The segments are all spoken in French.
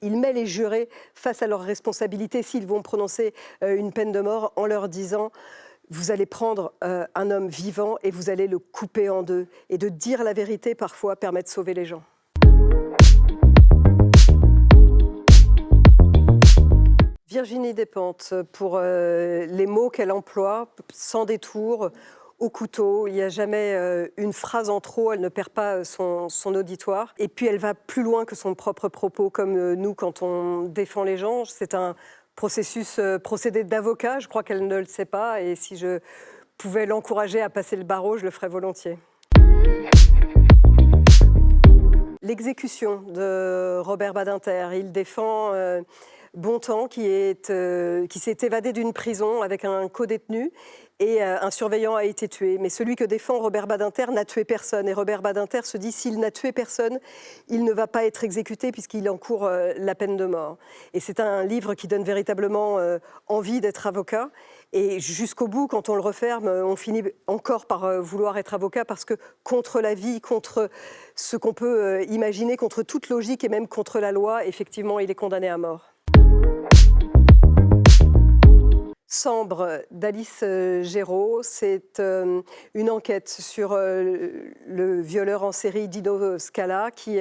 il met les jurés face à leurs responsabilités s'ils vont prononcer une peine de mort en leur disant « Vous allez prendre un homme vivant et vous allez le couper en deux ». Et de dire la vérité, parfois, permet de sauver les gens. Virginie Despentes, pour les mots qu'elle emploie, sans détour, au couteau, il n'y a jamais une phrase en trop, elle ne perd pas son auditoire. Et puis elle va plus loin que son propre propos, comme nous quand on défend les gens. C'est un procédé d'avocat, je crois qu'elle ne le sait pas, et si je pouvais l'encourager à passer le barreau, je le ferais volontiers. L'exécution de Robert Badinter, il défend Bontemps qui s'est évadé d'une prison avec un codétenu et un surveillant a été tué. Mais celui que défend Robert Badinter n'a tué personne. Et Robert Badinter se dit s'il n'a tué personne, il ne va pas être exécuté puisqu'il encourt la peine de mort. Et c'est un livre qui donne véritablement envie d'être avocat. Et jusqu'au bout, quand on le referme, on finit encore par vouloir être avocat parce que contre la vie, contre ce qu'on peut imaginer, contre toute logique et même contre la loi, effectivement, il est condamné à mort. Sambre d'Alice Géraud, c'est une enquête sur le violeur en série Dino Scala qui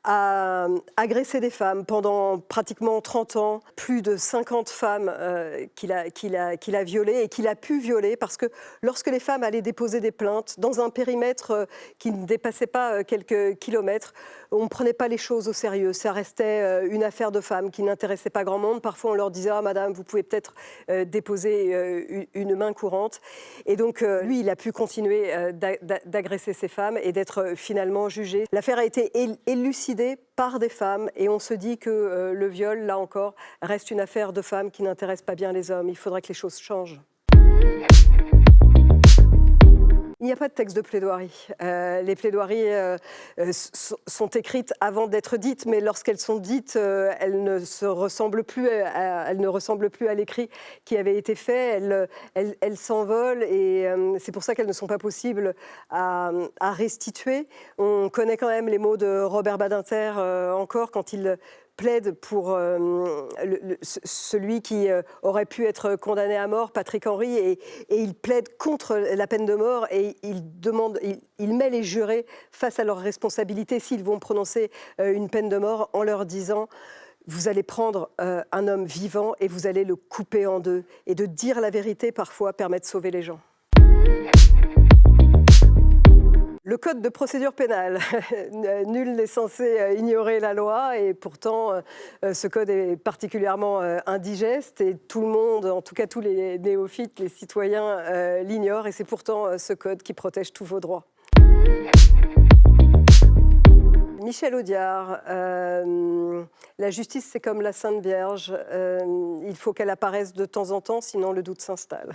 a agressé des femmes pendant pratiquement 30 ans, plus de 50 femmes qu'il a violées et qu'il a pu violer parce que lorsque les femmes allaient déposer des plaintes dans un périmètre qui ne dépassait pas quelques kilomètres, on ne prenait pas les choses au sérieux. Ça restait une affaire de femmes qui n'intéressait pas grand monde. Parfois, on leur disait « Ah, madame, vous pouvez peut-être déposer une main courante ». Et donc, lui, il a pu continuer d'agresser ces femmes et d'être finalement jugé. L'affaire a été élucidée par des femmes et on se dit que le viol, là encore, reste une affaire de femmes qui n'intéresse pas bien les hommes. Il faudrait que les choses changent. Il n'y a pas de texte de plaidoirie. Les plaidoiries sont écrites avant d'être dites, mais lorsqu'elles sont dites, elles ne ressemblent plus à l'écrit qui avait été fait. Elles s'envolent et c'est pour ça qu'elles ne sont pas possibles à restituer. On connaît quand même les mots de Robert Badinter encore quand il plaide pour celui qui aurait pu être condamné à mort, Patrick Henry, et il plaide contre la peine de mort et il met les jurés face à leurs responsabilités s'ils vont prononcer une peine de mort en leur disant « Vous allez prendre un homme vivant et vous allez le couper en deux ». Et de dire la vérité, parfois, permet de sauver les gens. Le code de procédure pénale, nul n'est censé ignorer la loi et pourtant ce code est particulièrement indigeste et tout le monde, en tout cas tous les néophytes, les citoyens l'ignorent et c'est pourtant ce code qui protège tous vos droits. Michel Audiard, la justice c'est comme la Sainte Vierge, il faut qu'elle apparaisse de temps en temps sinon le doute s'installe.